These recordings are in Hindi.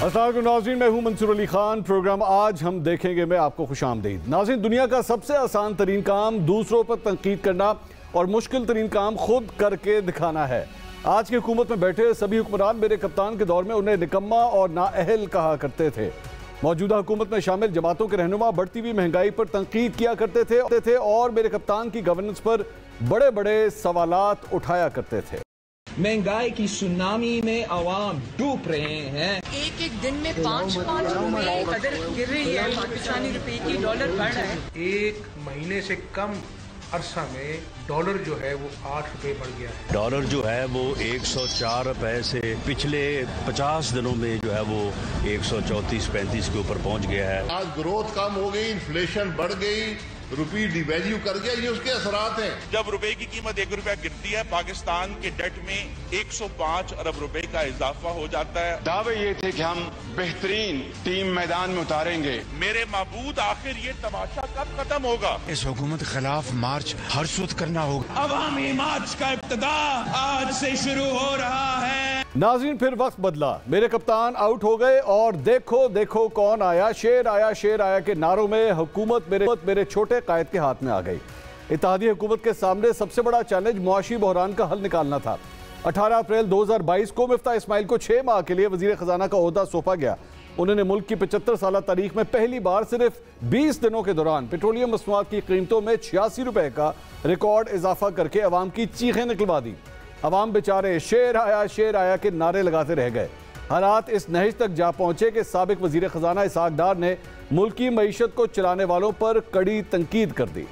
अस्सलाम नाज़रीन, मैं हूं मंसूर अली खान। प्रोग्राम आज हम देखेंगे मैं आपको खुशामदीद। नाज़रीन, दुनिया का सबसे आसान तरीन काम दूसरों पर तनकीद करना और मुश्किल तरीन काम खुद करके दिखाना है। आज की हुकूमत में बैठे सभी हुक्मरान मेरे कप्तान के दौर में उन्हें निकम्मा और नाअहल कहा करते थे। मौजूदा हुकूमत में शामिल जमातों के रहनुमा बढ़ती हुई महंगाई पर तनकीद किया करते थे और मेरे कप्तान की गवर्नेंस पर बड़े बड़े सवालात उठाया करते थे। महंगाई की सुनामी में आवाम डूब रहे हैं। एक दिन में 5-5 रुपए कदर गिर रही है पाकिस्तानी रुपए की, डॉलर बढ़ रहा है। एक महीने से कम अरसा में डॉलर जो है वो 8 रुपए बढ़ गया है। डॉलर जो है वो 104 रुपए से पिछले 50 दिनों में जो है वो 134-35 के ऊपर पहुंच गया है। आज ग्रोथ कम हो गई, इन्फ्लेशन बढ़ गई, रुपी डिवैल्यू कर गया, ये उसके असरात हैं। जब रुपए की कीमत 1 रुपया गिरती है, पाकिस्तान के डेट में 105 अरब रुपए का इजाफा हो जाता है। दावे ये थे कि हम बेहतरीन टीम मैदान में उतारेंगे। मेरे माबूद, आखिर ये तमाशा कब खत्म होगा? इस हुकूमत के खिलाफ मार्च हर सूद करना होगा। अवामी मार्च का इब्तिदा आज से शुरू हो रहा है। नाज़रीन, फिर वक्त बदला, मेरे कप्तान आउट हो गए और देखो देखो कौन आया, शेर आया के नारों में हुकूमत मेरे छोटे कायद के हाथ में आ गई। इत्तेहादी हुकूमत के सामने सबसे बड़ा चैलेंज मुआशी बहरान का हल निकालना था। 18 अप्रैल 2022 को मिफ्ता इस्माइल को 6 माह के लिए वजीर खजाना का ओहदा सौंपा गया। उन्होंने मुल्क की 75 साल तारीख में पहली बार सिर्फ 20 दिनों के दौरान पेट्रोलियम मसनूआत की कीमतों में 86 रुपए का रिकॉर्ड इजाफा करके अवाम की चीखें निकलवा दी। अवाम बेचारे शेर आया के नारे लगाते रह गए। हालात इस नहिज तक जा पहुंचे कि साबिक वजीर खजाना इसहाक डार ने मुल्क की मईशत को चलाने वालों पर कड़ी तनकीद कर दी।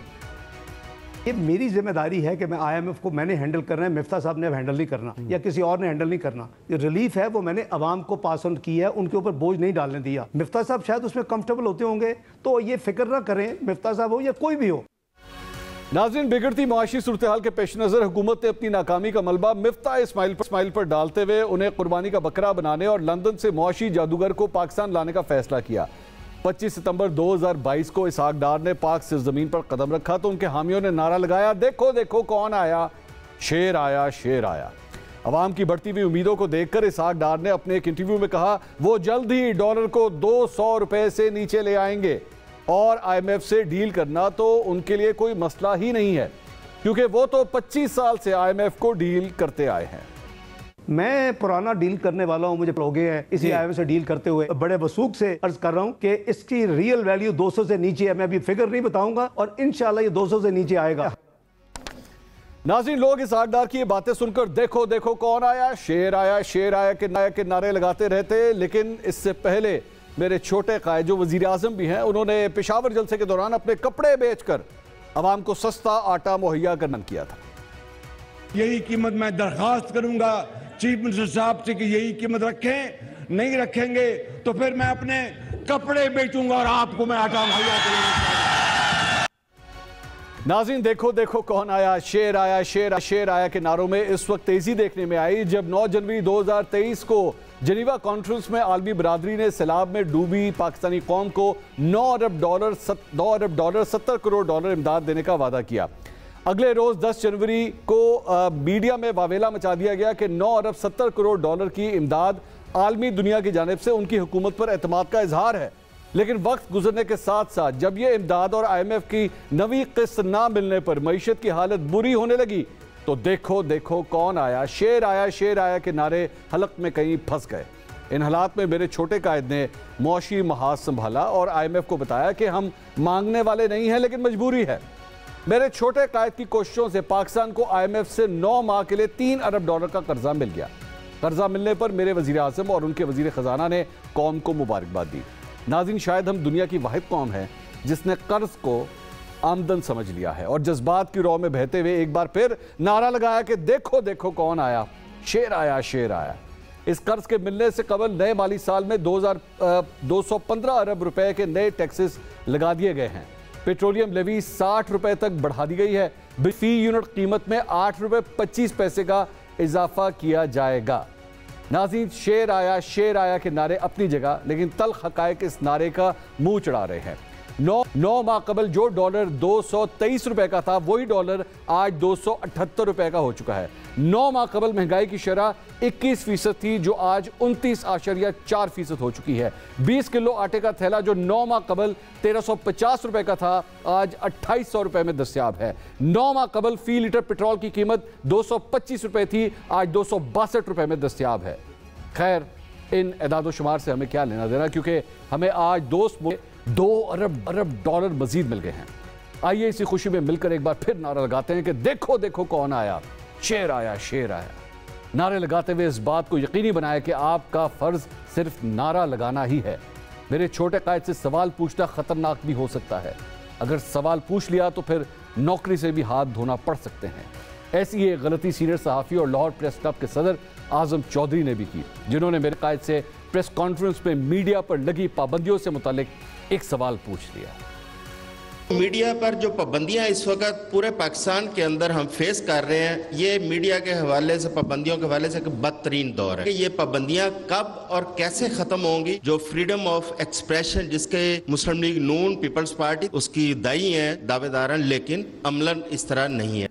ये मेरी जिम्मेदारी है कि मैं IMF को मैंने हैंडल करना है, मिफ्ता साहब ने हैंडल नहीं करना या किसी और ने हैंडल नहीं करना। ये रिलीफ है वो मैंने अवाम को पास ऑन किया है, उनके ऊपर बोझ नहीं डालने दिया। मिफ्ता साहब शायद उसमें कंफर्टेबल होते होंगे, तो ये फिक्र ना करें, मिफ्ता साहब हो या कोई भी हो। नाज़रीन, बिगड़ती मुआशी सूरत हाल के पेश नज़र हुकूमत ने अपनी नाकामी का मलबा मिफ्ता इस्माइल पर डालते हुए उन्हें कुर्बानी का बकरा बनाने और लंदन से मुआशी जादूगर को पाकिस्तान लाने का फैसला किया। 25 सितंबर 2022 को इसहाक डार ने पाक सिरज़मीन पर कदम रखा तो उनके हामियों ने नारा लगाया, देखो देखो कौन आया, शेर आया। अवाम की बढ़ती हुई उम्मीदों को देखकर इसहाक डार ने अपने एक इंटरव्यू में कहा वो जल्द ही डॉलर को 200 रुपए से नीचे ले आएंगे और IMF से डील करना तो उनके लिए कोई मसला ही नहीं है, क्योंकि वो तो 25 साल से IMF को डील करते आए हैं। मैं पुराना डील करने वाला हूं, मुझे हो गए हैं इसी IMF से डील करते हुए। बड़े वसूख से अर्ज कर रहा हूं कि इसकी रियल वैल्यू 200 से नीचे है। मैं अभी फिगर नहीं बताऊंगा और इंशाल्लाह ये 200 से नीचे आएगा। नाज़रीन, लोग इसहाक डार की ये बातें सुनकर देखो देखो कौन आया, शेर आया के नारे लगाते रहते। लेकिन इससे पहले मेरे छोटे कायद जो वजीर आजम भी हैं, उन्होंने पेशावर जलसे के दौरान अपने कपड़े बेचकर अवाम को सस्ता आटा मुहैया करना किया था। यही कीमत मैं दरखास्त करूंगा चीफ मिनिस्टर साहब से कि यही कीमत रखें, नहीं रखेंगे तो फिर मैं अपने कपड़े बेचूंगा और आपको मैं आटा मुहैया करूंगा। नाज़रीन, देखो देखो कौन आया, शेर आया के नारों में इस वक्त तेजी देखने में आई जब 9 जनवरी 2023 को जनीवा कॉन्फ्रेंस में आलमी बरादरी ने सैलाब में डूबी पाकिस्तानी कौम को 9 अरब डॉलर 70 करोड़ डॉलर इमदाद देने का वादा किया। अगले रोज 10 जनवरी को मीडिया में वावेला मचा दिया गया कि 9 अरब 70 करोड़ डॉलर की इमदाद आलमी दुनिया की जानिब से उनकी हुकूमत पर एतमाद का इजहार है। लेकिन वक्त गुजरने के साथ साथ जब यह इमदाद और IMF की नवी किस्त ना मिलने पर मईशत की हालत बुरी होने लगी तो देखो देखो कौन आया, शेर आया के नारे हलक में कहीं फंस गए। इन हालात में मेरे छोटे कायद ने मुआशी महाज संभाला और IMF को बताया कि हम मांगने वाले नहीं हैं लेकिन मजबूरी है। मेरे छोटे कायद की कोशिशों से पाकिस्तान को IMF से 9 माह के लिए 3 अरब डॉलर का कर्जा मिल गया। कर्जा मिलने पर मेरे वजीर आजम और उनके वजीर खजाना ने कौम को मुबारकबाद दी। नाज़रीन, शायद हम दुनिया की वाहिद कौम है जिसने कर्ज को आमदन समझ लिया है और जज्बात की रौ में बहते हुए एक बार फिर नारा लगाया कि देखो देखो कौन आया, शेर आया। इस कर्ज के मिलने से कबल नए माली साल में 215 अरब रुपए के नए टैक्सेस लगा दिए गए हैं। पेट्रोलियम लेवी 60 रुपए तक बढ़ा दी गई है। फी यूनिट कीमत में 8 रुपए 25 पैसे का इजाफा किया जाएगा। नाज़रीन, शेर आया के नारे अपनी जगह, लेकिन तल्ख हकायक इस नारे का मुंह चढ़ा रहे हैं। 9 माह कबल जो डॉलर 223 रुपए का था वही डॉलर आज 278 रुपए का हो चुका है। 9 माह कबल महंगाई की शरह 21% थी जो आज 29.4% हो चुकी है। 20 किलो आटे का थैला जो 9 माह कबल 1350 रुपए का था आज 2800 रुपए में दस्तयाब है। 9 माह कबल फी लीटर पेट्रोल की कीमत 225 रुपए थी, आज 262 रुपए में दस्तयाब है। खैर, इन एदादो शुमार से हमें क्या लेना देना, क्योंकि हमें आज 2 अरब डॉलर मजीद मिल गए हैं। आइए इसी खुशी में मिलकर एक बार फिर नारा लगाते हैं कि देखो देखो कौन आया, शेर आया, शेर आया। नारे लगाते हुए इस बात को यकीनी बनाया कि आपका फर्ज सिर्फ नारा लगाना ही है। मेरे छोटे कायद से सवाल पूछना खतरनाक भी हो सकता है। अगर सवाल पूछ लिया तो फिर नौकरी से भी हाथ धोना पड़ सकते हैं। ऐसी एक गलती सीनियर सहाफ़ी और लाहौर प्रेस क्लब के सदर आजम चौधरी ने भी की, जिन्होंने मेरे कायद से प्रेस कॉन्फ्रेंस में मीडिया पर लगी पाबंदियों से मुतालिक एक सवाल पूछ लिया। मीडिया पर जो पाबंदियां इस वक्त पूरे पाकिस्तान के अंदर हम फेस कर रहे हैं, ये मीडिया के हवाले से, पाबंदियों के हवाले से एक बदतरीन दौर है कि ये पाबंदियां कब और कैसे खत्म होंगी। जो फ्रीडम ऑफ एक्सप्रेशन जिसके मुस्लिम लीग नून पीपल्स पार्टी उसकी दाई है, दावेदार हैं, लेकिन अमलन इस तरह नहीं है।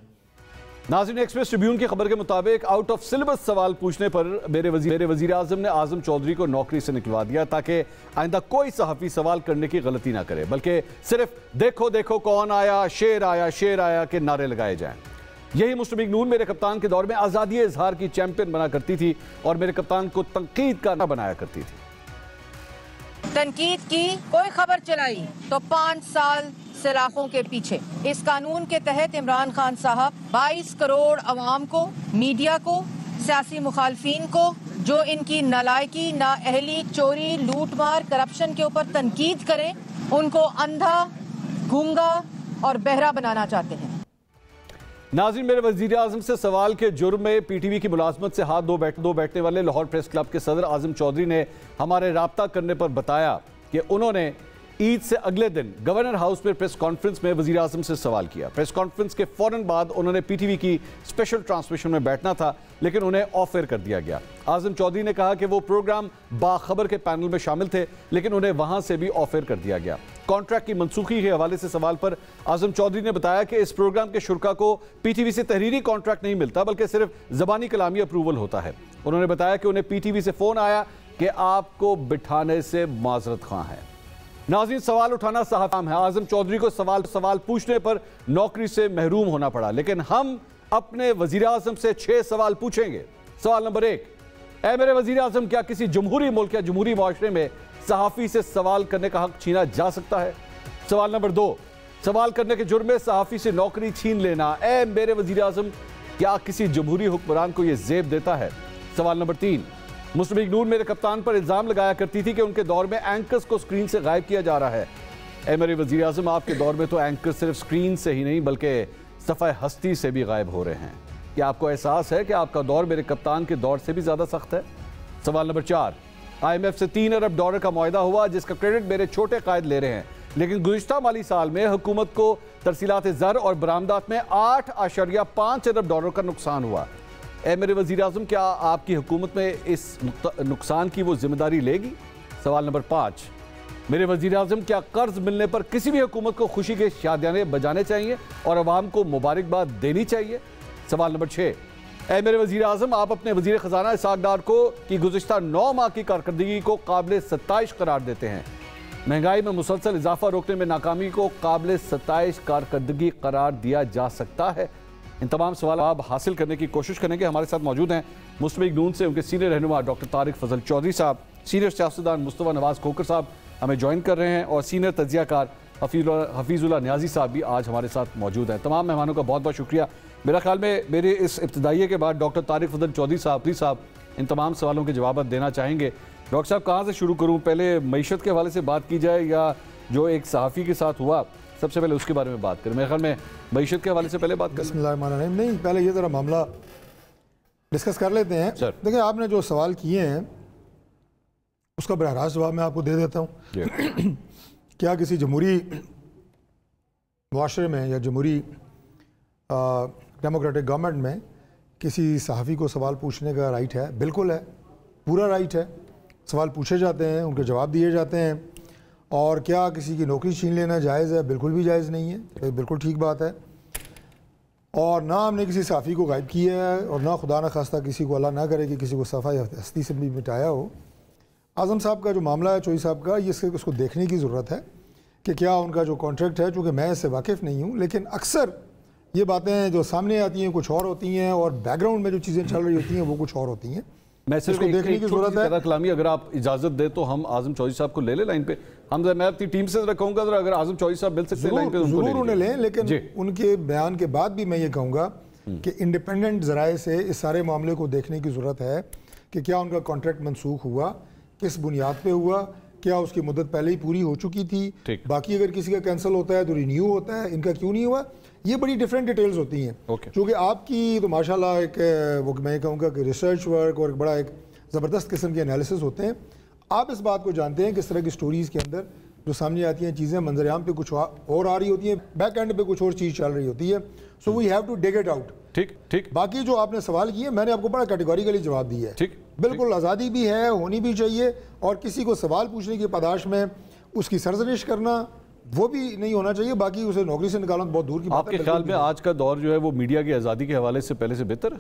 नाज़रीन, एक्सप्रेस ट्रिब्यून की खबर के मुताबिक आउट ऑफ सिलेबस सवाल पूछने पर मेरे वजीर आजम ने आजम चौधरी को नौकरी से निकलवा दिया ताकि आइंदा कोई सहाफ़ी सवाल करने की गलती ना करे, बल्कि सिर्फ देखो देखो कौन आया, शेर आया, शेर आया के नारे लगाए जाएं। यही मुस्लिम लीग नून मेरे कप्तान के दौर में आज़ादी इजहार की चैंपियन बना करती थी और मेरे कप्तान को तनकीद का ना बनाया करती थी। तनकीद की कोई खबर चलाई तो 5 साल सलाखों के पीछे। इस कानून के तहत इमरान खान साहब 22 करोड़ अवाम को, मीडिया को, सियासी मुखालफीन को जो इनकी नालायकी, नाअहली, चोरी, लूटमार, करप्शन के ऊपर तनकीद करें, उनको अंधा, गूंगा और बहरा बनाना चाहते हैं। नाज़रीन, मेरे वज़ीर आज़म से सवाल के जुर्म में पीटीवी की मुलाजमत से हाथ दो बैठने वाले लाहौर प्रेस क्लब के सदर आजम चौधरी ने हमारे राब्ता करने पर बताया कि उन्होंने ईद से अगले दिन गवर्नर हाउस में प्रेस कॉन्फ्रेंस में वज़ीर आज़म से सवाल किया। प्रेस कॉन्फ्रेंस के फौरन बाद उन्होंने पीटीवी की स्पेशल ट्रांसमिशन में बैठना था, लेकिन उन्हें ऑफ एयर कर दिया गया। आज़म चौधरी ने कहा कि वो प्रोग्राम बाखबर के पैनल में शामिल थे, लेकिन उन्हें वहां से भी ऑफ एयर कर दिया गया। कॉन्ट्रैक्ट की मनसूखी के हवाले से सवाल पर आज़म चौधरी ने बताया कि इस प्रोग्राम के शुरा को पीटीवी से तहरीरी कॉन्ट्रैक्ट नहीं मिलता, बल्कि सिर्फ ज़बानी कलामी अप्रूवल होता है। उन्होंने बताया कि उन्हें पीटीवी से फ़ोन आया कि आपको बिठाने से माजरत ख्वाह है। नाज़रीन, सवाल उठाना साहब काम है। आज़म चौधरी को सवाल पूछने पर नौकरी से महरूम होना पड़ा, लेकिन हम अपने वज़ीर आज़म से 6 सवाल पूछेंगे। सवाल नंबर 1, ऐ मेरे वज़ीर आज़म, क्या किसी जमहूरी मुल्क या जमहूरी माशरे में सहाफ़ी से सवाल करने का हक छीना जा सकता है? सवाल नंबर 2, सवाल करने के जुर्म में सहाफ़ी से नौकरी छीन लेना, ऐ मेरे वज़ीर आज़म, क्या किसी जमहूरी हुक्मरान को यह ज़ेब देता है? सवाल नंबर 3, मुस्लिम लीग नून मेरे कप्तान पर इल्ज़ाम लगाया करती थी कि उनके दौर में एंकर्स को स्क्रीन से गायब किया जा रहा है। ऐ मेरे वज़ीर आज़म, आपके दौर में तो एंकर सिर्फ स्क्रीन से ही नहीं बल्कि सफ़े हस्ती से भी गायब हो रहे हैं। क्या आपको एहसास है कि आपका दौर मेरे कप्तान के दौर से भी ज़्यादा सख्त है? सवाल नंबर 4, IMF से 3 अरब डॉलर का मुआहदा हुआ जिसका क्रेडिट मेरे छोटे कायद ले रहे हैं, लेकिन गुज़िश्ता माली साल में हुकूमत को तरसीलात ज़र और बरामदात में 8.5 अरब डॉलर का नुकसान हुआ। ऐ मेरे वज़ीर आज़म, क्या आपकी हुकूमत में इस नुकसान की वो जिम्मेदारी लेगी? सवाल नंबर 5, मेरे वज़ीर आज़म, क्या कर्ज मिलने पर किसी भी हुकूमत को खुशी के शादियाने बजाने चाहिए और अवाम को मुबारकबाद देनी चाहिए? सवाल नंबर 6, ऐ मेरे वज़ीर आज़म, आप अपने वज़ीर ख़जाना इसाक डार को की गुज़िश्ता 9 माह की कारकर्दगी को काबिल सताइश करार देते हैं। महंगाई में मुसलसल इजाफा रोकने में नाकामी को काबिल सताइश कारकर्दगी करार दिया जा सकता है? इन तमाम सवाल आप हासिल करने की कोशिश करेंगे। हमारे साथ मौजूद हैं मुस्लिम लीग नून से उनके सीनियर रहनुमा डॉक्टर तारिक फजल चौधरी साहब, सीनियर सियासतदान मुस्तफ़ा नवाज़ खोकर साहब हमें ज्वाइन कर रहे हैं और सीनियर तजियाकार हफीजुल्लाह नियाज़ी साहब भी आज हमारे साथ मौजूद हैं। तमाम मेहमानों का बहुत बहुत शुक्रिया। मेरा ख्याल में मेरे इस इब्तदाइये के बाद डॉक्टर तारिक फजल चौधरी साहब इन तमाम सवालों के जवाब देना चाहेंगे। डॉक्टर साहब, कहाँ से शुरू करूँ? पहले मईशत के हवाले से बात की जाए या जो एक सहाफ़ी के साथ हुआ, सबसे पहले उसके बारे में बात करें? मेरे ख्याल में मईशत के हवाले से पहले बात करें। बिस्मिल्लाहिर्रहमानिर्रहीम। नहीं, पहले ये ज़रा मामला डिस्कस कर लेते हैं। देखिए, आपने जो सवाल किए हैं उसका बराह रास्त जवाब मैं आपको दे देता हूँ। क्या किसी जमहूरी मुआशरे में या जमहूरी डेमोक्रेटिक गवर्नमेंट में किसी सहाफ़ी को सवाल पूछने का राइट है? बिल्कुल है, पूरा राइट है। सवाल पूछे जाते हैं, उनके जवाब दिए जाते हैं और क्या किसी की नौकरी छीन लेना जायज़ है? बिल्कुल भी जायज़ नहीं है, बिल्कुल ठीक बात है। और ना हमने किसी सहाफ़ी को गायब किया है और ना खुदा न खास्ता किसी को, अल्लाह ना करे कि किसी को सफ़ा या हस्ती से भी मिटाया हो। आज़म साहब का जो मामला है, चोई साहब का, ये इसको देखने की ज़रूरत है कि क्या उनका जो कॉन्ट्रैक्ट है, चूँकि मैं इससे वाकिफ़ नहीं हूँ, लेकिन अक्सर ये बातें जो सामने आती हैं कुछ और होती हैं और बैकग्राउंड में जो चीज़ें चल रही होती हैं वो कुछ और होती हैं। मैं सिर्फ देखने की जरूरत है। कलामी, अगर आप इजाजत दे तो हम आजम चौधरी साहब को ले ले लाइन पे। मैं अपनी टीम से रखूंगा, अगर आजम चौधरी साहब मिल सकते हैं लाइन पे जरूर उन्हें लें, लेकिन उनके बयान के बाद भी मैं ये कहूँगा कि इंडिपेंडेंट ज़राए से इस सारे मामले को देखने की ज़रूरत है कि क्या उनका कॉन्ट्रैक्ट मनसूख हुआ, किस बुनियाद पर हुआ, क्या उसकी मुद्दत पहले ही पूरी हो चुकी थी, बाकी अगर किसी का कैंसिल होता है तो रिन्यू होता है, इनका क्यों नहीं हुआ। ये बड़ी डिफरेंट डिटेल्स होती हैं। क्योंकि आपकी तो माशाल्लाह एक वो मैं कहूँगा कि रिसर्च वर्क और बड़ा एक ज़बरदस्त किस्म के एनालिसिस होते हैं। आप इस बात को जानते हैं कि इस तरह की स्टोरीज़ के अंदर जो सामने आती हैं चीज़ें मंजरेआम पे कुछ और आ रही होती हैं, बैक एंड पे कुछ और चीज़ चल रही होती है। So we have to dig it out. ठीक। बाकी जो आपने सवाल किए मैंने आपको बड़ा कैटेगोरिकली जवाब दिया है। ठीक, बिल्कुल आज़ादी भी है, होनी भी चाहिए, और किसी को सवाल पूछने की पादाश में उसकी सरजरिश करना वो भी नहीं होना चाहिए। बाकी उसे नौकरी से निकालना बहुत दूर की बात है। आपके ख्याल में आज का दौर जो है वो मीडिया की आज़ादी के हवाले से पहले से बेहतर है?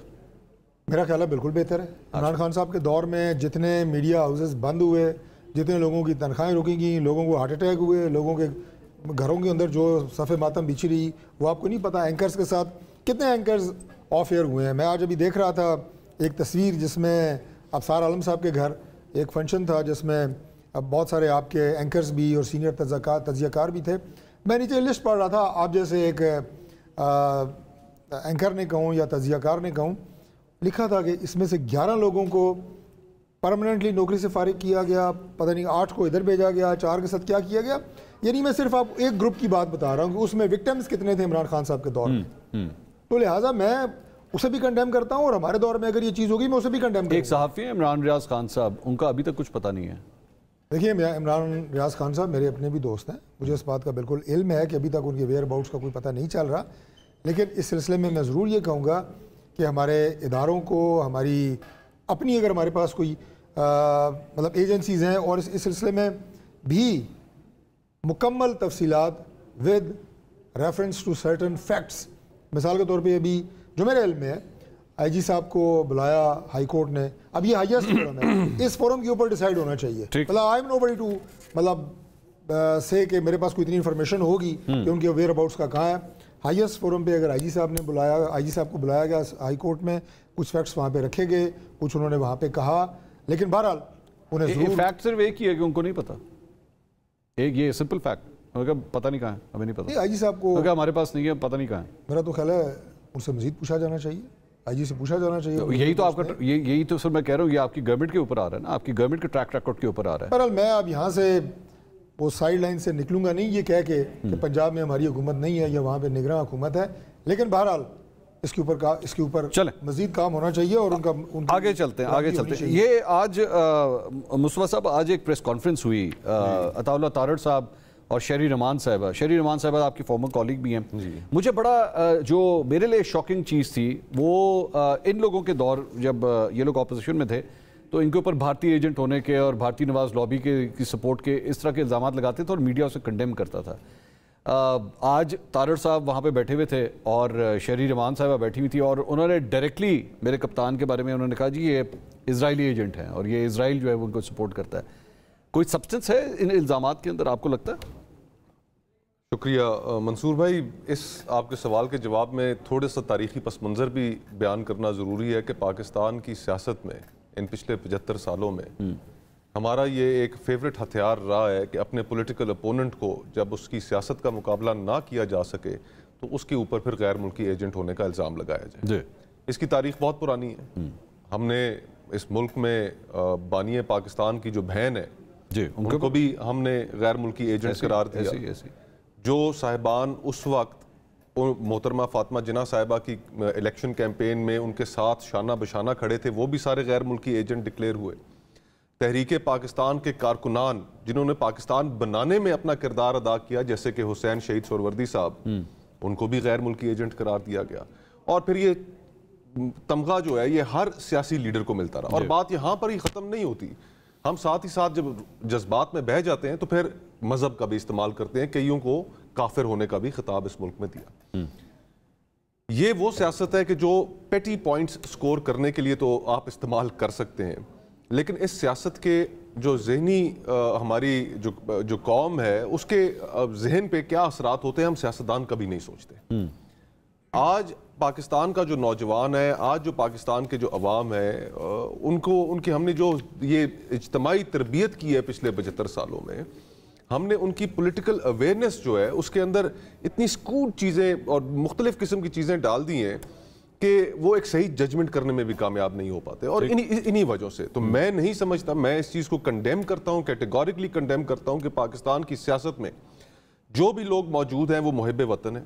मेरा ख्याल है बिल्कुल बेहतर है। इमरान खान साहब के दौर में जितने मीडिया हाउसेस बंद हुए, जितने लोगों की तनख्वाहें रोकी गई, लोगों को हार्ट अटैक हुए, लोगों के घरों के अंदर जो सफ़े मातम बिछी रही, वो आपको नहीं पता। एंकर्स के साथ कितने एंकर्स ऑफ एयर हुए हैं। मैं आज अभी देख रहा था एक तस्वीर जिसमें अफसार आलम साहब के घर एक फंक्शन था जिसमें अब बहुत सारे आपके एंकर्स भी और सीनियर तजियाकार भी थे। मैं नीचे लिस्ट पढ़ रहा था, आप जैसे एक एंकर ने कहूँ या तजियाकार ने कहूँ, लिखा था कि इसमें से 11 लोगों को परमानेंटली नौकरी से फारिग किया गया, पता नहीं 8 को इधर भेजा गया, 4 के साथ क्या किया गया। यानी मैं सिर्फ आपको एक ग्रुप की बात बता रहा हूँ कि उसमें विक्टिम्स कितने थे इमरान खान साहब के दौर में। तो लिहाजा मैं उसे भी कंडेम करता हूँ और हमारे दौर में अगर ये चीज़ होगी मैं उसे भी कंडेम करूँगा। एक सहाफ़ी है इमरान रियाज खान साहब, उनका अभी तक कुछ पता नहीं है। देखिए, इमरान रियाज खान साहब मेरे अपने भी दोस्त हैं, मुझे इस बात का बिल्कुल इल्म है कि अभी तक उनके वेयर अबाउट्स का कोई पता नहीं चल रहा। लेकिन इस सिलसिले में मैं ज़रूर ये कहूँगा कि हमारे इदारों को, हमारी अपनी अगर हमारे पास कोई मतलब एजेंसीज़ हैं और इस सिलसिले में भी मुकम्मल तफसीलात with reference to certain facts, मिसाल के तौर पे अभी जो मेरे इल्म में है, आईजी साहब को बुलाया हाई कोर्ट ने। अब ये हाईएस्ट फोरम है, इस फोरम के ऊपर डिसाइड होना चाहिए। मतलब आई एम नोबडी टू मतलब से कि मेरे पास कोई इतनी इन्फॉर्मेशन होगी कि उनके वेयर अबाउट्स का कहाँ है। हाईएस्ट फोरम पे अगर आईजी साहब ने बुलाया, आईजी साहब को बुलाया गया हाई कोर्ट में, कुछ फैक्ट्स वहाँ पे रखे गए, कुछ उन्होंने वहाँ पे कहा, लेकिन बहरहाल उन्हें फैक्ट सिर्फ एक ही है कि उनको नहीं पता। एक ये सिंपल फैक्ट, पता नहीं कहाँ है, हमें नहीं पता। आईजी साहब को हमारे पास नहीं है, पता नहीं कहाँ है। मेरा तो ख्याल है उनसे मजीद पूछा जाना चाहिए, आईजी से पूछा जाना चाहिए। यही तो आपका यही तो सर मैं कह रहा हूँ, ये आपकी गवर्नमेंट के ऊपर आ रहा है ना, आपकी गवर्नमेंट के ट्रैक रिकॉर्ड के ऊपर आ रहा है। बहरहाल मैं अब यहाँ से वो साइड लाइन से निकलूंगा नहीं ये कह के कि पंजाब में हमारी हुकूमत नहीं है या वहाँ पे निगरान हुकूमत है, लेकिन बहरहाल इसके ऊपर चले मजीद काम होना चाहिए और उनका आगे चलते हैं। ये आज मुस्तफा साहब, आज एक प्रेस कॉन्फ्रेंस हुई, अताउल्लाह तारड़ साहब और शहरी रमान साहबा आपकी फॉर्मर कॉलीग भी हैं। मुझे बड़ा जो मेरे लिए शॉकिंग चीज़ थी वो इन लोगों के दौर जब ये लोग ऑपोजिशन में थे तो इनके ऊपर भारतीय एजेंट होने के और भारतीय नवाज लॉबी की सपोर्ट के इस तरह के इल्ज़ाम लगाते थे और मीडिया उसे कंडेम करता था। आज तारड़ साहब वहाँ पे बैठे हुए थे और शहरी रमान साहबा बैठी हुई थी और उन्होंने डायरेक्टली मेरे कप्तान के बारे में उन्होंने कहा जी ये इजरायली एजेंट हैं और ये इजराइल जो है वो उनको सपोर्ट करता है। कोई सब्सटेंस है इन इल्ज़ामात के अंदर, आपको लगता है? शुक्रिया मंसूर भाई। इस आपके सवाल के जवाब में थोड़ा सा तारीख़ी पस मंज़र भी बयान करना ज़रूरी है कि पाकिस्तान की सियासत में इन पिछले 75 सालों में हमारा ये एक फेवरेट हथियार रहा है कि अपने पॉलिटिकल अपोनेंट को जब उसकी सियासत का मुकाबला ना किया जा सके तो उसके ऊपर फिर गैर मुल्की एजेंट होने का इल्ज़ाम लगाया जाए। इसकी तारीख़ बहुत पुरानी है। हमने इस मुल्क में बानिए पाकिस्तान की जो बहन है उनको भी हमने गैर मुल्की एजेंट करार दिया। जो साहिबान उस वक्त मोहतरमा फातिमा जिन्ना साहिबा की इलेक्शन कैंपेन में उनके साथ शाना बशाना खड़े थे वो भी सारे गैर मुल्की एजेंट डिक्लेयर हुए। तहरीक पाकिस्तान के कारकुनान जिन्होंने पाकिस्तान बनाने में अपना किरदार अदा किया जैसे कि हुसैन शहीद सोहरवर्दी साहब, उनको भी गैर मुल्की एजेंट करार दिया गया। और फिर ये तमगा जो है ये हर सियासी लीडर को मिलता रहा। और बात यहाँ पर ही ख़त्म नहीं होती। हम साथ ही साथ जब जज्बात में बह जाते हैं तो फिर मजहब का भी इस्तेमाल करते हैं, कईयों को काफिर होने का भी खिताब इस मुल्क में दिया। ये वो सियासत है कि जो पेटी पॉइंट्स स्कोर करने के लिए तो आप इस्तेमाल कर सकते हैं, लेकिन इस सियासत के जो जहनी हमारी जो कौम है उसके जहन पे क्या असरात होते हैं हम सियासतदान कभी नहीं सोचते। आज पाकिस्तान का जो नौजवान है, आज जो पाकिस्तान के जो अवाम है, उनकी हमने जो ये इज्तमाही तरबियत की है पिछले 75 सालों में, हमने उनकी पॉलिटिकल अवेयरनेस जो है उसके अंदर इतनी स्कूट चीज़ें और मुख्तलिफ किस्म की चीज़ें डाल दी हैं कि वो एक सही जजमेंट करने में भी कामयाब नहीं हो पाते। और इन्हीं वजहों से तो मैं नहीं समझता, मैं इस चीज़ को कंडेम करता हूँ, कैटेगोरिकली कंडेम करता हूँ कि पाकिस्तान की सियासत में जो भी लोग मौजूद हैं वो मुहिब वतन है।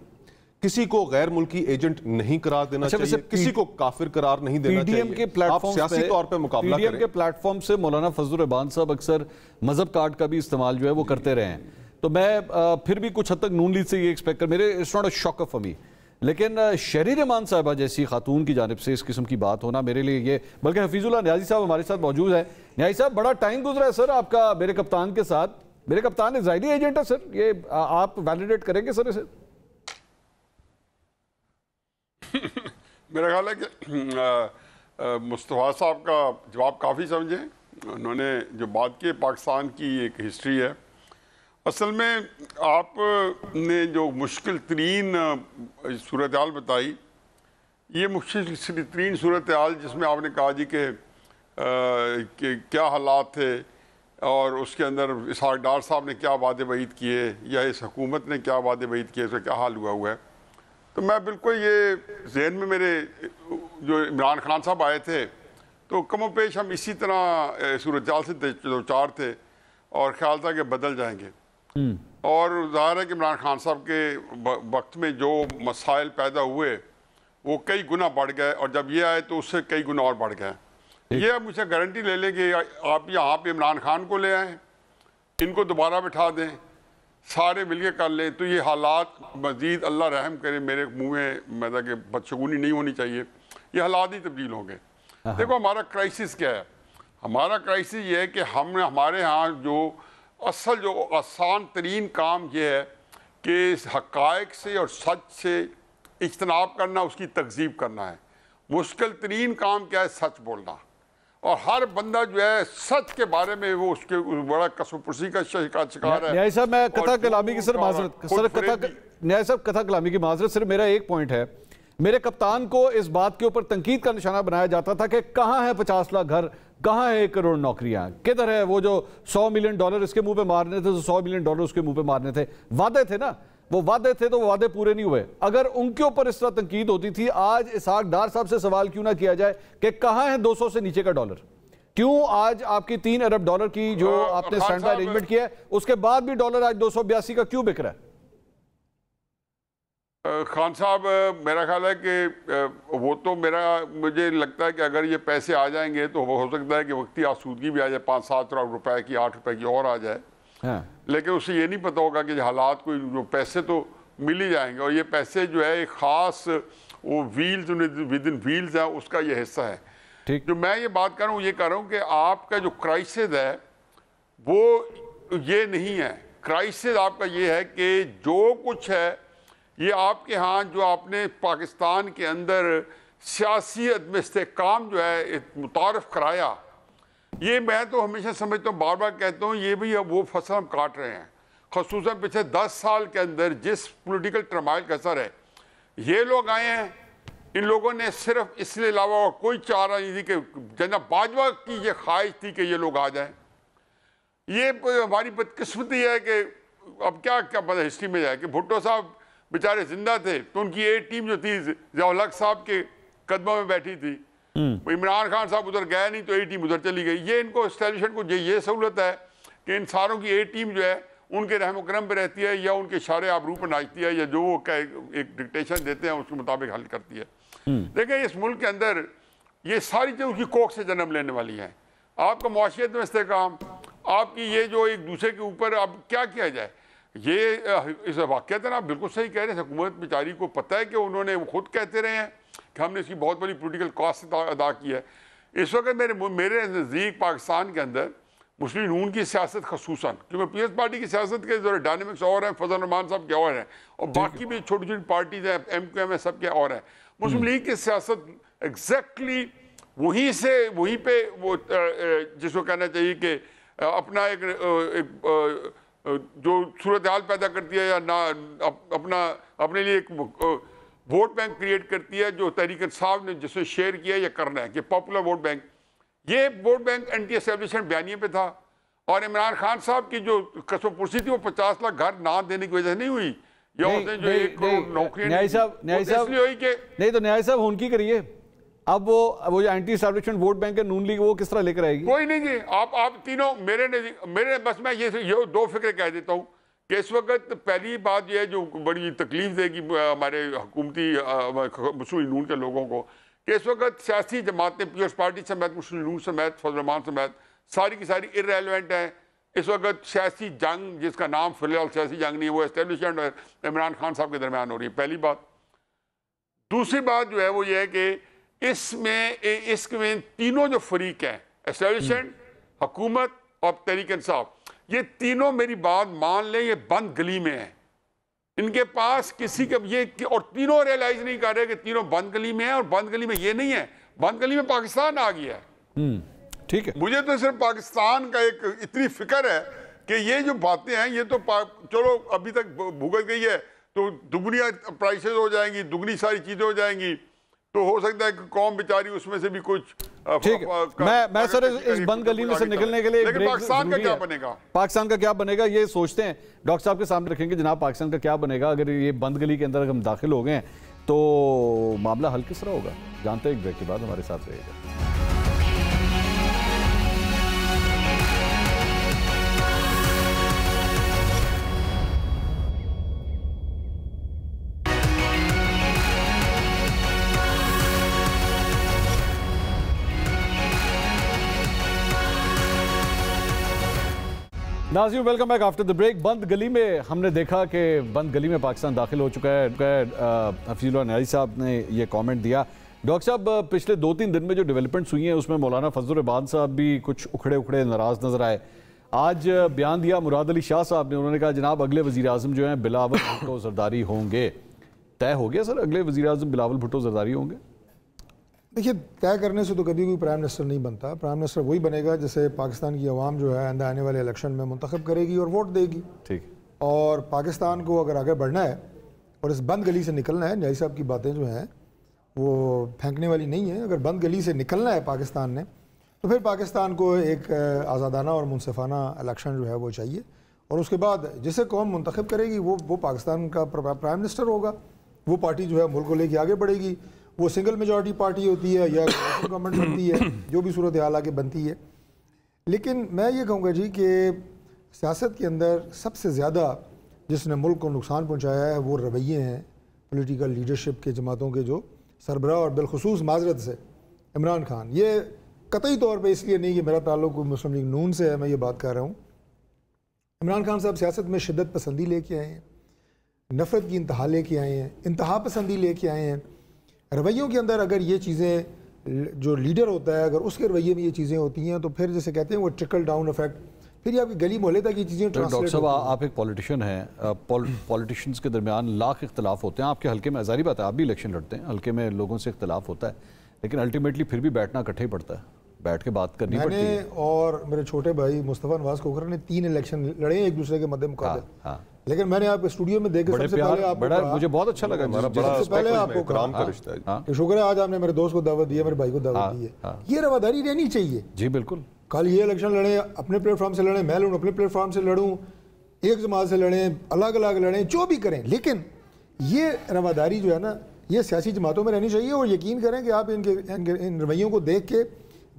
किसी को गैर मुल्की एजेंट नहीं करार देना चाहिए, किसी को काफिर करार नहीं देना चाहिए। के प्लेटफॉर्म सियासी तौर पे मुकाबला करें। के प्लेटफॉर्म से मौलाना फजल रहमान साहब अक्सर मजहब कार्ड का भी इस्तेमाल जो है वो करते रहे हैं, तो मैं फिर भी कुछ हद तक नून लीग से ये एक्सपेक्ट कर, मेरे it's not a shock for me, लेकिन शहरी रहमान साहबा जैसी खातून की जानिब से इस किस्म की बात होना मेरे लिए ये, बल्कि हफीजुल्लाह न्याजी साहब हमारे साथ मौजूद है। न्याजी साहब, बड़ा टाइम गुजरा है सर आपका मेरे कप्तान के साथ, मेरे कप्तान इजरायली एजेंट है सर, ये आप वैलिडेट करेंगे सर इसे? मेरा ख्याल है कि मुस्तफ़ा साहब का जवाब काफ़ी समझे। उन्होंने जो बात की पाकिस्तान की एक हिस्ट्री है, असल में आपने जो मुश्किल तरीन सूरत हाल बताई, ये मुश्किल तरीन सूरत हाल जिसमें आपने कहा जी कि क्या हालात थे और उसके अंदर इसहाक डार साहब ने क्या वादे वईद किए या इस हुकूमत ने क्या वादे वईद किए, उसका क्या हाल हुआ है, तो मैं बिल्कुल ये जहन में मेरे जो इमरान खान साहब आए थे तो कमो पेश हम इसी तरह सूरत हाल से दो चार थे और ख्याल था कि बदल जाएंगे। और ज़ाहिर है कि इमरान खान साहब के वक्त में जो मसाइल पैदा हुए वो कई गुना बढ़ गए और जब ये आए तो उससे कई गुना और बढ़ गए। ये अब मुझे गारंटी ले लें कि आप यहाँ पे इमरान खान को ले आएँ, इनको दोबारा बिठा दें, सारे मिलके कर लें, तो ये हालात मज़ीद अल्लाह रहम करे, मेरे मुँह में मतलब कि बदशगुनी नहीं होनी चाहिए, ये हालात ही तब्दील होंगे। देखो हमारा क्राइसिस क्या है, हमारा क्राइसिस ये है कि हमने हमारे यहाँ जो असल जो आसान तरीन काम ये है कि हक़ाइक़ से और सच से इज्तनाब करना, उसकी तकज़ीब करना है। मुश्किल तरीन काम क्या है? सच बोलना। और हर बंदा जो है सच के बारे में वो उसके बड़ा कसुपुर्सी का शिकार है। न्याय साहब, मैं कथा कलामी की सर माजरत, न्याय साहब कथा कलामी की माजरत, सिर्फ मेरा एक पॉइंट है, मेरे कप्तान को इस बात के ऊपर तंकीद का निशाना बनाया जाता था कि कहाँ है 50 लाख घर, कहाँ है 1 करोड़ नौकरियां, किधर है वो जो $100 मिलियन इसके मुंह पे मारने थे, तो $100 मिलियन उसके मुंह पे मारने थे। वादे थे ना, वो वादे थे तो वो वादे पूरे नहीं हुए। अगर उनके ऊपर इस तरह तंकीद होती थी, आज इसहाक डार साहब से सवाल क्यों ना किया जाए कि कहाँ है 200 से नीचे का डॉलर? क्यों आज आपकी $3 अरब की जो आपने स्टैंड बाय अरेंजमेंट किया है उसके बाद भी डॉलर आज 282 का क्यों बिक रहा है? खान साहब, मेरा ख्याल है कि वो तो मुझे लगता है कि अगर ये पैसे आ जाएंगे तो हो सकता है कि वक्ती आसूदगी भी आ जाए, 5-7 लाख रुपए की, 8 रुपए की और आ जाए। लेकिन उसे ये नहीं पता होगा कि हालात को, जो पैसे तो मिल ही जाएंगे और ये पैसे जो है एक ख़ास वो व्हील्स विद इन व्हील्स है, उसका ये हिस्सा है। जो मैं ये बात कर रहा हूँ, ये कर रहा हूँ कि आपका जो क्राइसिस है वो ये नहीं है। क्राइसिस आपका ये है कि जो कुछ है ये आपके यहाँ जो आपने पाकिस्तान के अंदर सियासी अदम इस्तेहकाम जो है मुतारफ़ कराया, ये मैं तो हमेशा समझता हूँ, बार बार कहता हूँ, ये भी अब वो फसल हम काट रहे हैं। ख़ुसूसन पिछले 10 साल के अंदर जिस पॉलिटिकल टर्माइल का असर है, ये लोग आए हैं, इन लोगों ने सिर्फ इसलिए अलावा और कोई चारा नहीं थी कि जनाब बाजवा की ये ख्वाहिश थी कि ये लोग आ जाएं। ये हमारी बदकिस्मती है कि अब क्या क्या हिस्ट्री में जाए कि भुट्टो साहब बेचारे जिंदा थे तो उनकी ए टीम जो थी ज़ियाउल हक साहब के कदमों में बैठी थी, इमरान खान साहब उधर गए नहीं तो ए टीम उधर चली गई। ये इनको एस्टैब्लिशमेंट को ये सहूलत है कि इन सारों की ए टीम जो है उनके रहम करम पर रहती है या उनके इशारे आबरू पर नाचती है या जो वो एक डिक्टेशन देते हैं उसके मुताबिक हल करती है। देखिए इस मुल्क के अंदर ये सारी चीज़ उसकी कोख से जन्म लेने वाली हैं। आपका मुआशरत में इस्तेहकाम, आपकी ये जो एक दूसरे के ऊपर अब क्या किया जाए, ये इस वाक़या ना आप बिल्कुल सही कह रहे हैं। हुकूमत बेचारी को पता है कि उन्होंने वो खुद कहते रहे हैं कि हमने इसकी बहुत बड़ी पॉलिटिकल कॉस्ट अदा की है। इस वक्त मेरे नज़दीक पाकिस्तान के अंदर मुस्लिम नून की सियासत खसूसन, क्योंकि पीपल्स पार्टी की सियासत के जो डायनेमिक्स और हैं, फजल रहमान साहब के और हैं, और बाकी भी छोटी छोटी पार्टीज हैं, MQM है, सब के और हैं। मुस्लिम लीग की सियासत एग्जैक्टली वहीं पे वो जिसको कहना चाहिए कि अपना एक जो सूरत हाल पैदा करती है या ना अपने लिए एक वोट बैंक क्रिएट करती है, जो तहरीक इंसाफ ने जिसने शेयर किया या करना है कि पॉपुलर वोट बैंक, ये वोट बैंक एंटी एस्टेब्लिशमेंट बयानिए पे था। और इमरान खान साहब की जो कसम पुरसी थी वो 50 लाख घर ना देने की वजह से नहीं हुई, या उसने जो 1 करोड़ नौकरी न्याय साहब हुई कि नहीं, तो न्याय साहब उनकी करिए। अब वो जो एंटी एस्टैब्लिशमेंट वोट बैंक है नून लीग, वो किस तरह लेकर आएगी? कोई नहीं जी, आप तीनों मेरे बस मैं ये 2 फिक्र कह देता हूँ कि इस वक्त पहली बात यह है जो बड़ी तकलीफ देगी हमारे हुकूमती मुस्लिम नून के लोगों को, कि इस वक्त सियासी जमातें पीपल्स पार्टी समेत, मुस्लिम नून समेत, फजल रहमान समेत सारी की सारी इररेलेवेंट हैं। इस वक्त सियासी जंग, जिसका नाम फिलहाल सियासी जंग नहीं है, वो एस्टेब्लिशमेंट और इमरान खान साहब के दरमियान हो रही है, पहली बात। दूसरी बात जो है वो ये है कि इसमें तीनों जो फरीक हैं, एस्टेब्लिशमेंट, हुकूमत और तहरीक इंसाफ, ये तीनों मेरी बात मान लें, ये बंद गली में है। इनके पास किसी का ये, और तीनों रियलाइज नहीं कर रहे कि तीनों बंद गली में है, और बंद गली में ये नहीं है, बंद गली में पाकिस्तान आ गया है। ठीक है, मुझे तो सिर्फ पाकिस्तान का एक इतनी फिक्र है कि ये जो बातें हैं ये तो चलो अभी तक भुगत गई है, तो दुगनी प्राइसेस हो जाएंगी, दुगनी सारी चीजें हो जाएंगी, तो हो सकता है कि कौम बेचारी उसमें से भी कुछ। ठीक है, मैं सर इस बंद गली में से निकलने के लिए, लेकिन पाकिस्तान का क्या बनेगा? पाकिस्तान का क्या बनेगा ये सोचते हैं, डॉक्टर साहब के सामने रखेंगे जनाब, पाकिस्तान का क्या बनेगा अगर ये बंद गली के अंदर हम दाखिल हो गए तो मामला हल किस तरह होगा? जानते हैं, एक ब्रेक के बाद हमारे साथ रहेगा। नाज़रीन welcome back after the break. बंद गली में हमने देखा कि बंद गली में पाकिस्तान दाखिल हो चुका है। हफीजुल्लाह न्याई साहब ने ये कमेंट दिया। डॉक्टर साहब, पिछले 2-3 दिन में जो डेवलपमेंट्स हुई हैं उसमें मौलाना फजल रहमान साहब भी कुछ उखड़े उखड़े नाराज़ नजर आए। आज बयान दिया मुराद अली शाह साहब ने, उन्होंने कहा जनाब अगले वज़ीर आज़म जो हैं बिलावल भुट्टो जरदारी होंगे। तय हो गया सर, अगले वज़ीर आज़म बिलावल भुट्टो जरदारी होंगे? देखिए, तय करने से तो कभी कोई प्राइम मिनिस्टर नहीं बनता। प्राइम मिनिस्टर वही बनेगा जैसे पाकिस्तान की आवाम जो है आने वाले इलेक्शन में मुंतखब करेगी और वोट देगी। ठीक। और पाकिस्तान को अगर आगे बढ़ना है और इस बंद गली से निकलना है, न्याई साहब की बातें जो हैं वो फेंकने वाली नहीं है। अगर बंद गली से निकलना है पाकिस्तान ने, तो फिर पाकिस्तान को एक आज़ादाना और मुनसिफाना इलेक्शन जो है वो चाहिए, और उसके बाद जिसे कौम मुंतखब करेगी वो पाकिस्तान का प्राइम मिनिस्टर होगा। वो पार्टी जो है मुल्क को लेके आगे बढ़ेगी। वो सिंगल मेजॉरिटी पार्टी होती है या गवर्नमेंट बनती है, जो भी सूरत हाल आगे बनती है। लेकिन मैं ये कहूँगा जी कि सियासत के अंदर सबसे ज़्यादा जिसने मुल्क को नुकसान पहुँचाया है वो रवैये हैं पॉलिटिकल लीडरशिप के जमातों के जो सरबराह, और बिलखुसूस माजरत से इमरान खान। ये कतई तौर पर इसलिए नहीं कि मेरा ताल्लुक मुस्लिम लीग नून से है, मैं ये बात कर रहा हूँ। इमरान खान साहब सियासत में शिद्दत पसंदी लेके आए हैं, नफ़रत की इंतहा लेके आए हैं, इंतहा पसंदी लेके आए हैं। रवैयों के अंदर अगर ये चीज़ें, जो लीडर होता है अगर उसके रवैये में ये चीज़ें होती हैं तो फिर जैसे कहते हैं वो ट्रिकल डाउन इफेक्ट, फिर ये आपकी गली मोहल्ले तक ये चीज़ें ट्रांसलेट। डॉक्टर साहब, आप एक पॉलिटिशियन हैं, पॉलिटिशियंस के दरमियान लाख इख्तलाफ होते हैं। आपके हल्के में जारी बात है, आप भी इलेक्शन लड़ते हैं, हल्के में लोगों से इख्तलाफ होता है, लेकिन अल्टीमेटली फिर भी बैठना इकट्ठे ही पड़ता है, बैठ के बात करनी पड़ती है। मैंने और मेरे छोटे भाई मुस्तफ़ा नवाज खोखर ने 3 इलेक्शन लड़े हैं एक दूसरे के मद्दे मुकाबले। हाँ। लेकिन मैंने आपके स्टूडियो में देखा सबसे पहले आपको, मुझे बहुत अच्छा लगा, सबसे पहले आपको कहा शुक्र है आज आपने मेरे दोस्त को दावत दी है, मेरे भाई को दावत दी है। ये रवादारी रहनी चाहिए जी। बिल्कुल, कल ये इलेक्शन लड़े अपने प्लेटफॉर्म से लड़े, मैं लड़ूँ अपने प्लेटफॉर्म से लड़ूँ, एक जमात से लड़ें, अलग अलग लड़ें, जो भी करें, लेकिन ये रवादारी जो है ना ये सियासी जमातों में रहनी चाहिए। और यकीन करें कि आप इन रवैयों को देख के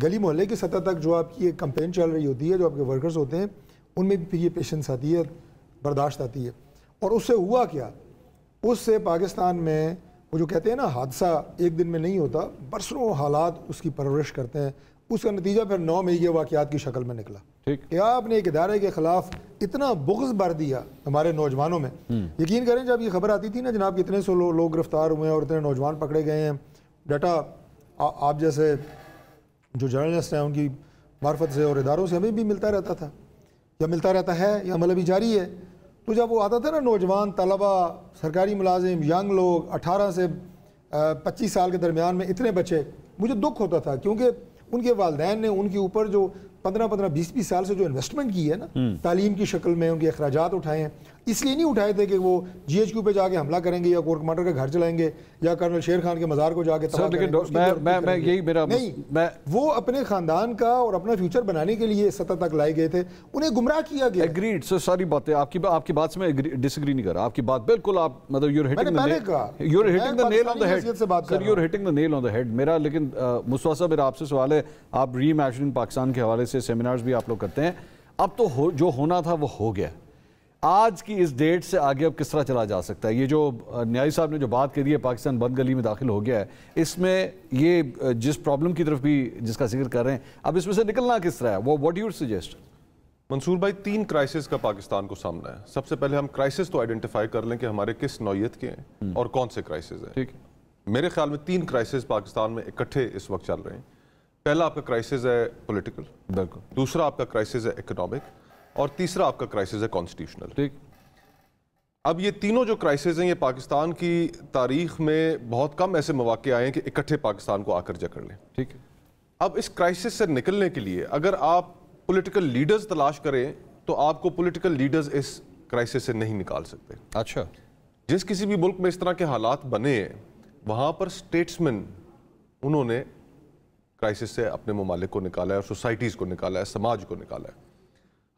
गली मोहल्ले की सतह तक जो आपकी एक कंपेन चल रही होती है, जो आपके वर्कर्स होते हैं, उनमें भी फिर ये पेशेंस आती है, बर्दाश्त आती है। और उससे हुआ क्या, उससे पाकिस्तान में वो जो कहते हैं ना हादसा एक दिन में नहीं होता, बरसों हालात उसकी परवरिश करते हैं। उसका नतीजा फिर 9 मई के वाक़यात की शक्ल में निकला कि आपने एक इदारे के ख़िलाफ़ इतना बुग़्ज़ भर दिया हमारे नौजवानों में। यकीन करें जब ये खबर आती थी ना जनाब कितने सौ लोग गिरफ्तार हुए हैं और इतने नौजवान पकड़े गए हैं, डाटा आप जैसे जो जर्नलिस्ट हैं उनकी मार्फत से और इदारों से हमें भी मिलता रहता था, या मिलता रहता है, या अमल अभी जारी है। तो जब वो आता था ना, नौजवान तलबा, सरकारी मुलाजिम, यंग लोग, 18 से 25 साल के दरमियान में इतने बच्चे, मुझे दुख होता था, क्योंकि उनके वालिदैन ने उनके ऊपर जो 15-15, 20-20 साल से जो इन्वेस्टमेंट की है ना, तालीम की शक्ल में उनके अखराजात उठाए हैं, इसलिए नहीं उठाए थे कि वो GHQ पे जाके हमला करेंगे या कोर कमांडर का घर चलाएंगे या कर्नल शेर खान के मज़ार को जाके तबाह करेंगे। मैं यही मेरा नहीं, वो अपने खानदान का और अपना फ्यूचर बनाने के लिए सतह तक लाए गए थे, उन्हें गुमराह किया गया। एग्रीड। सो सारी बातें आपकी बात से मैं डिसएग्री नहीं कर रहा, आपकी बात बिल्कुल, आप मतलब you're hitting the nail on the head sir, you're hitting the nail on the head। मेरा लेकिन मुस्तफा साहब, मेरा आपसे सवाल है, आप री-इमेजिनिंग पाकिस्तान के हवाले से सेमिनार्स भी आप लोग करते हैं, अब तो जो होना था वो हो गया, आज की इस डेट से आगे अब किस तरह चला जा सकता है? ये जो न्याई साहब ने जो बात करी है, पाकिस्तान बंद गली में दाखिल हो गया है, इसमें ये जिस प्रॉब्लम की तरफ भी जिसका जिक्र कर रहे हैं, अब इसमें से निकलना किस तरह है, वो व्हाट यू सजेस्ट? मंसूर भाई, 3 क्राइसिस का पाकिस्तान को सामना है। सबसे पहले हम क्राइसिस तो आइडेंटिफाई कर लें कि हमारे किस नौयत के हैं और कौन से क्राइसिस हैं। ठीक, मेरे ख्याल में 3 क्राइसिस पाकिस्तान में इकट्ठे इस वक्त चल रहे हैं। पहला आपका क्राइसिस है पॉलिटिकल, बिल्कुल, दूसरा आपका क्राइसिस है इकोनॉमिक, और तीसरा आपका क्राइसिस है कॉन्स्टिट्यूशनल। ठीक, अब ये तीनों जो क्राइसिस हैं, ये पाकिस्तान की तारीख में बहुत कम ऐसे मौके आए हैं कि इकट्ठे पाकिस्तान को आकर जकड़ लें। ठीक है। अब इस क्राइसिस से निकलने के लिए अगर आप पॉलिटिकल लीडर्स तलाश करें तो आपको पॉलिटिकल लीडर्स इस क्राइसिस से नहीं निकाल सकते। अच्छा, जिस किसी भी मुल्क में इस तरह के हालात बने हैं, वहाँ पर स्टेट्समैन उन्होंने क्राइसिस से अपने ममालिक को निकाला है और सोसाइटीज़ को निकाला है, समाज को निकाला है।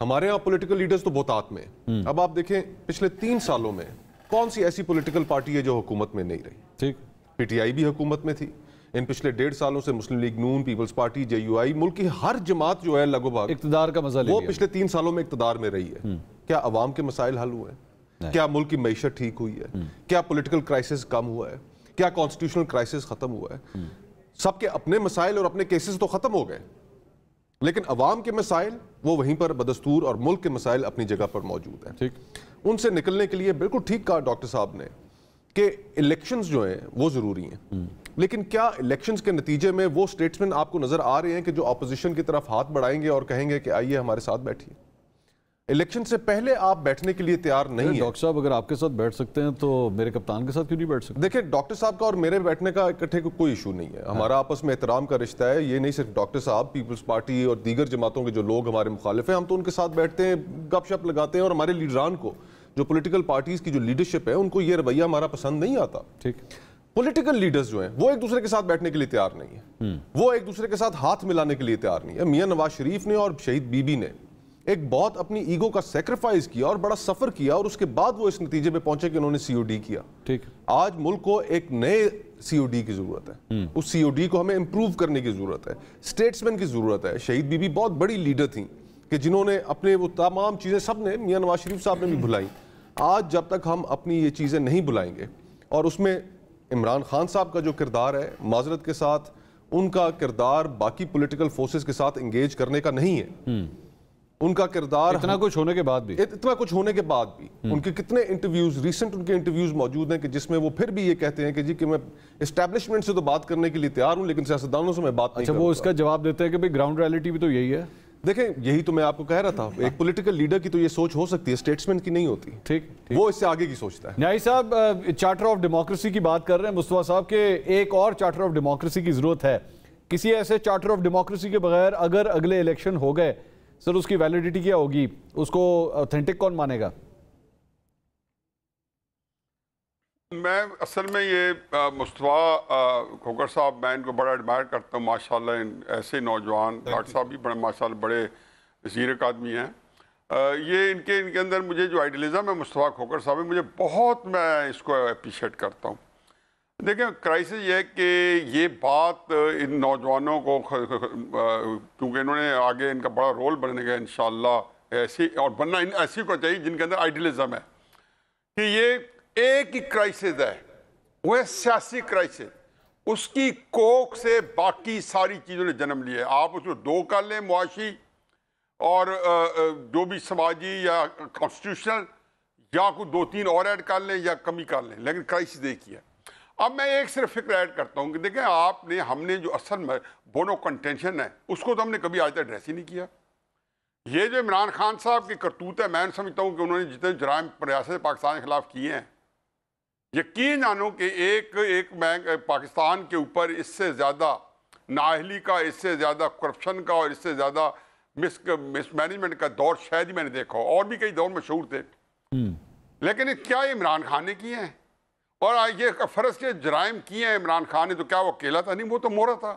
हमारे यहाँ पॉलिटिकल लीडर्स तो बहुतात में हैं। अब आप देखें, पिछले 3 सालों में कौन सी ऐसी पॉलिटिकल पार्टी है जो हुकूमत में नहीं रही? ठीक, PTI भी हुकूमत में थी, इन पिछले 1.5 सालों से मुस्लिम लीग नून, पीपल्स पार्टी, JUI, मुल्क की हर जमात जो है लगभग इक़्तिदार का मजा ले वो लिया, पिछले 3 सालों में इक़्तिदार में रही है। क्या अवाम के मसाइल हल हुए हैं? क्या मुल्क की मईशत ठीक हुई है? क्या पॉलिटिकल क्राइसिस कम हुआ है? क्या कॉन्स्टिट्यूशनल क्राइसिस खत्म हुआ है? सबके अपने मसाइल और अपने केसेस तो खत्म हो गए, लेकिन अवाम के मसाइल वो वहीं पर बदस्तूर और मुल्क के मसाइल अपनी जगह पर मौजूद हैं। ठीक, उनसे निकलने के लिए बिल्कुल ठीक कहा डॉक्टर साहब ने कि इलेक्शंस जो हैं वो ज़रूरी हैं, लेकिन क्या इलेक्शंस के नतीजे में वो स्टेट्समैन आपको नज़र आ रहे हैं कि जो अपोजिशन की तरफ हाथ बढ़ाएंगे और कहेंगे कि आइए हमारे साथ बैठिए? इलेक्शन से पहले आप बैठने के लिए तैयार नहीं है। डॉक्टर साहब, अगर आपके साथ बैठ सकते हैं तो मेरे कप्तान के साथ क्यों नहीं बैठ सकते? देखिए, डॉक्टर साहब का और मेरे बैठने का इकट्ठे को कोई इशू नहीं है। हमारा आपस में एहतराम का रिश्ता है। ये नहीं सिर्फ डॉक्टर साहब, पीपल्स पार्टी और दीगर जमातों के जो लोग हमारे मुखालिफ हैं, हम तो उनके साथ बैठते हैं, गपशप लगाते हैं, और हमारे लीडरान को, जो पॉलिटिकल पार्टीज की जो लीडरशिप है, उनको ये रवैया हमारा पसंद नहीं आता। ठीक, पॉलिटिकल लीडर्स जो हैं वो एक दूसरे के साथ बैठने के लिए तैयार नहीं है, वो एक दूसरे के साथ हाथ मिलाने के लिए तैयार नहीं है। मियां नवाज शरीफ ने और शहीद बीबी ने एक बहुत अपनी ईगो का सेक्रीफाइस किया और बड़ा सफर किया, और उसके बाद वो इस नतीजे पे पहुंचे कि उन्होंने COD किया। ठीक, आज मुल्क को एक नए COD की जरूरत है, उस COD को हमें इंप्रूव करने की जरूरत है, स्टेट्समैन की जरूरत है। शहीद बीबी बहुत बड़ी लीडर थी कि जिन्होंने अपने वो तमाम चीजें सब ने, मियां नवाज शरीफ साहब ने भी भुलाई। आज जब तक हम अपनी ये चीजें नहीं भुलाएंगे, और उसमें इमरान खान साहब का जो किरदार है, माजरत के साथ उनका किरदार बाकी पॉलिटिकल फोर्सेस के साथ एंगेज करने का नहीं है। उनका किरदार इतना कुछ होने के बाद भी उनके कितने इंटरव्यूज, रिसेंट उनके इंटरव्यूज मौजूद हैं कि जिसमें वो फिर भी ये कहते हैं कि जी कि मैं एस्टैब्लिशमेंट से तो बात करने के लिए तैयार हूं, लेकिन सियासतदानों से मैं बात नहीं करूंगा। वो इसका जवाब देते हैं कि भाई ग्राउंड रियलिटी भी तो यही है। देखें, यही तो मैं आपको कह रहा था, एक पॉलिटिकल लीडर की तो ये सोच हो सकती है, स्टेट्समैन की नहीं होती। ठीक, वो इससे आगे की सोचता है। न्याई साहब, चार्टर ऑफ डेमोक्रेसी की बात कर रहे हैं मुस्तफा साहब के, एक और चार्टर ऑफ डेमोक्रेसी की जरूरत है। किसी ऐसे चार्टर ऑफ डेमोक्रेसी के बगैर अगर अगले इलेक्शन हो गए, सर उसकी वैलिडिटी क्या होगी? उसको ऑथेंटिक कौन मानेगा? मैं असल में ये मुस्तफा खोकर साहब, मैं इनको बड़ा एडमायर करता हूँ माशाल्लाह। ऐसे नौजवान डॉक्टर साहब भी बड़े माशाल्लाह बड़े ज़ीरक आदमी हैं। ये इनके अंदर मुझे जो आइडियलिज़म है मुस्तफा खोकर साहब में, मुझे बहुत, मैं इसको अप्रिशिएट करता हूँ। देखिए, क्राइसिस ये है कि ये बात इन नौजवानों को, क्योंकि इन्होंने आगे इनका बड़ा रोल बनने का इंशाअल्लाह, ऐसी और बनना ऐसी को चाहिए जिनके अंदर आइडियलिज्म है, कि ये एक ही क्राइसिस है, वो है सियासी क्राइसिस। उसकी कोख से बाकी सारी चीज़ों ने जन्म लिया है। आप उसको 2 कर लें, मुआशी और जो भी समाजी या कॉन्स्टिट्यूशनल, या कुछ 2-3 और ऐड कर लें या कमी कर लें, लेकिन क्राइसिस एक ही है। अब मैं एक सिर्फ फिक्र ऐड करता हूं कि देखें आपने हमने जो असल में बोन ऑफ कंटेंशन है उसको तो हमने कभी आज तक एड्रेस ही नहीं किया। ये जो इमरान खान साहब की करतूत है, मैं समझता हूं कि उन्होंने जितने जराइम रियासत पाकिस्तान के खिलाफ किए हैं, यकीन जानो कि एक बैंक पाकिस्तान के ऊपर इससे ज़्यादा नाअहली का, इससे ज़्यादा करप्शन का और इससे ज़्यादा मिसमैनेजमेंट का दौर शायद ही मैंने देखा हो। और भी कई दौर मशहूर थे, लेकिन क्या इमरान खान ने किए हैं? और ये फर्ज के जराइम किए हैं इमरान खान ने, तो क्या वो अकेला था? नहीं, वो तो मोहरा था।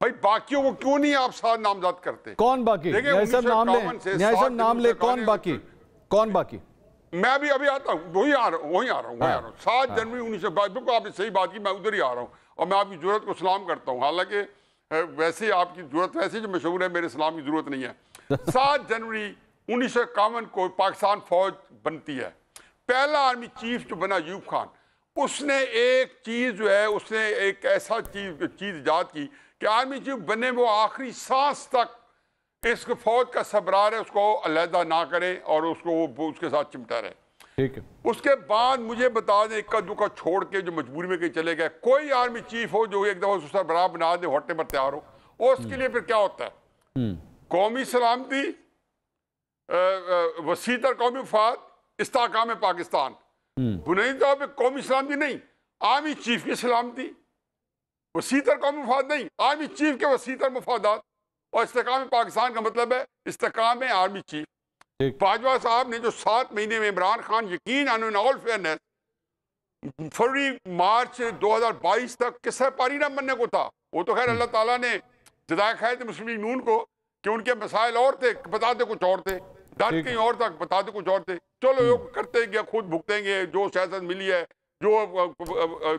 भाई बाकियों को क्यों नहीं आप साथ नामजद करते? कौन बाकी? न्याय साहब नाम ले, कौन बाकी? कौन बाकी? मैं अभी आता हूँ, वही आ रहा हूँ। 7 जनवरी 1922, बिल्कुल आपने सही बात की, मैं उधर ही आ रहा हूँ और मैं आपकी जरूरत को सलाम करता हूँ। हालांकि वैसे आपकी जरूरत वैसे जो मशहूर है, मेरे सलाम की जरूरत नहीं है। 7 जनवरी 1951 को पाकिस्तान फौज बनती है। पहला आर्मी चीफ जो बना यूब खान, उसने एक चीज जो है, उसने एक ऐसा चीज इजाद की कि आर्मी चीफ बनने वो आखिरी सांस तक इस फौज का सबरार है उसको अलहदा ना करे और उसको वो उसके साथ चिमटा रहे। ठीक है। उसके बाद मुझे बता दें, इक्का दुक्का छोड़ के जो मजबूरी में कहीं चले गए, कोई आर्मी चीफ हो जो एक दफा उसको सरबराह बना दे, हटने पर तैयार हो, और उसके लिए फिर क्या होता है? कौमी सलामती, वसीतर कौमी वफाद, इस्तेहकाम पाकिस्तान। बुनियादी तौर पर कौमी सलामती नहीं, आर्मी चीफ की सलामती, वसीतर कौमी वफाद नहीं, आर्मी चीफ के वसीतर मफादात। और इस्तेहकाम पाकिस्तान का मतलब है इस्तेहकाम आर्मी चीफ। बाजवा साहब ने जो 7 महीने में इमरान खान, यकीन इन ऑल फेयरनेस, फरवरी मार्च 2022 तक किससे पारी ना बनने को था। वो तो खैर अल्लाह ताला ने जदाय खैर मुस्लिम लीग नून को कि उनके मसाइल और थे, बताते कुछ और थे, दर्द कहीं और तक बताते कुछ और थे। चलो ये करते गया, खुद भुगतेंगे जो सियासत मिली है, जो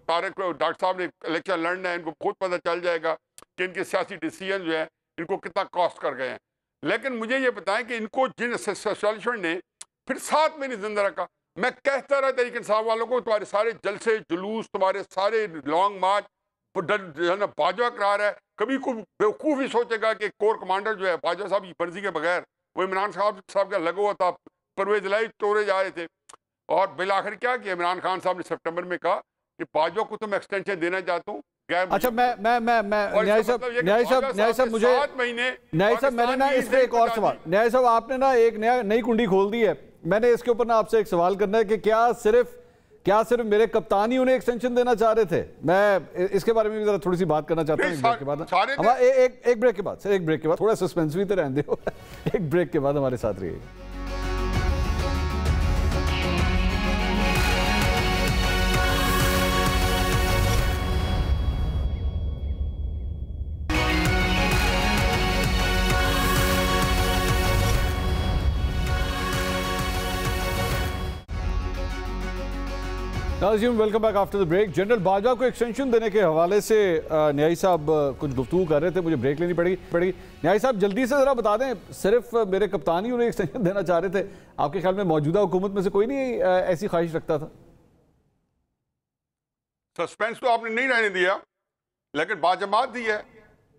तारिक डॉक्टर साहब ने इलेक्शन लड़ना है, इनको खुद पता चल जाएगा कि इनके सियासी डिसीजन जो है इनको कितना कॉस्ट कर गए हैं। लेकिन मुझे ये बताएं कि इनको जिन एस्टेब्लिशमेंट ने फिर 7 महीने जिंदा रखा। मैं कहता रहा तहरीक इंसाफ वालों को, तुम्हारे सारे जलसे जुलूस, तुम्हारे सारे लॉन्ग मार्च बाजवा करा रहा है। कभी कोई बेवकूफ़ ही सोचेगा कि कोर कमांडर जो है बाजवा साहब की मर्जी के बगैर, वो इमरान साहब का लगा हुआ था, परवेज लाई तोड़े जा रहे थे। और बिल आखिर क्या कि इमरान खान साहब ने सितंबर में कहा कि बाजवा को तो मैं एक्सटेंशन देना चाहता हूँ। अच्छा, मैं न्याय साहब मुझे न्याय साहब मैंने ना इस पे एक और सवाल, न्याय साहब आपने ना एक नई कुंडी खोल दी है। मैंने इसके ऊपर ना आपसे एक सवाल करना है कि क्या सिर्फ मेरे कप्तान ही उन्हें एक्सटेंशन देना चाह रहे थे? मैं इसके बारे में भी जरा थोड़ी सी बात करना चाहता हूँ एक ब्रेक के बाद। एक ब्रेक के बाद सर, एक ब्रेक के बाद थोड़ा सस्पेंस भी तो रहने दो। एक ब्रेक के बाद हमारे साथ रहिएगा। Welcome back after the break. General Bajwa को एक्सटेंशन देने के हवाले से न्यायी साहब कुछ गुफ्तगू कर रहे थे, मुझे ब्रेक लेनी पड़ी। न्यायी साहब जल्दी से जरा बता दें, सिर्फ मेरे कप्तान ही उन्हें एक्सटेंशन देना चाह रहे थे? आपके ख्याल में मौजूदा हुकूमत में से कोई नहीं ऐसी ख्वाहिश रखता था? सस्पेंस तो आपने नहीं रहने दिया, लेकिन बाजमात दी है।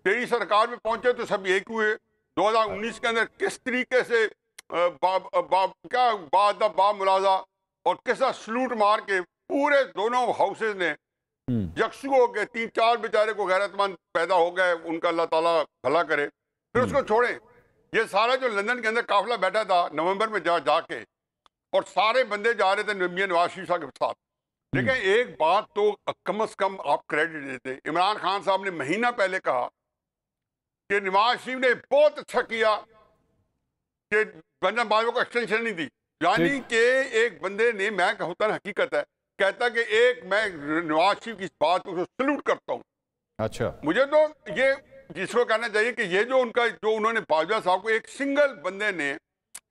तेरी सरकार में पहुंचे तो सब एक हुए। 2019 के अंदर किस तरीके से बा मुलाजा और किस सलूट मार के पूरे दोनों हाउसेज ने यकसू हो गए। 3-4 बेचारे को गैरतमंद पैदा हो गए, उनका अल्लाह ताला भला करे। फिर उसको छोड़े। ये सारा जो लंदन के अंदर काफिला बैठा था नवंबर में जाके, और सारे बंदे जा रहे थे मियां नवाज शरीफ साहब के साथ। लेकिन एक बात तो कम से कम आप क्रेडिट देते, इमरान खान साहब ने महीना पहले कहा कि नवाज शरीफ ने बहुत अच्छा किया कि बंदा बाजवा को एक्सटेंशन नहीं दी। यानी कि एक बंदे ने, मैं कहता ना हकीकत है, कहता कि एक मैं नवाज शरीफ की इस बात को सल्यूट करता हूँ। अच्छा, मुझे तो ये जिसको कहना चाहिए कि ये जो उन्होंने बाजवा साहब को एक सिंगल बंदे ने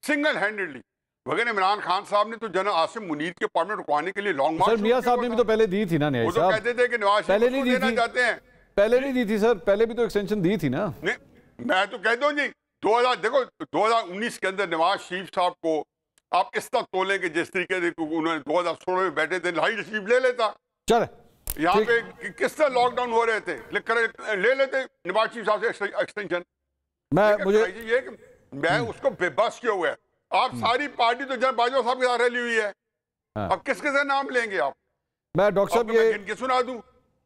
सिंगल हैंडेडली, वगैरह इमरान खान साहब ने तो जनरल आसिम मुनीर के अपॉइंटमेंट रुकवाने के लिए लॉन्ग मार्च, मियां साहब ने भी तो पहले दी थी ना। वो तो कहते थे कि नवाज शरीफ को देना चाहते हैं। पहले नहीं दी थी सर, पहले भी तो एक्सटेंशन दी थी ना। मैं तो कहता हूँ जी, 2019 के अंदर नवाज शरीफ साहब को आप इस तरह तोले कि जिस तरीके से उन्होंने 2016 में बैठे थे, लाइट रिसीव ले लेता। चले यहाँ पे किस तरह लॉकडाउन हो रहे थे, ले लेते नवाज शरीफ साहब से एक्सटेंशन। मैं उसको बेबस किया हुआ है। आप सारी पार्टी तो जन बाजवा साहब के साथ रली हुई है। अब किसके से नाम लेंगे आप? मैं डॉक्टर साहब ये इनके सुना दूं,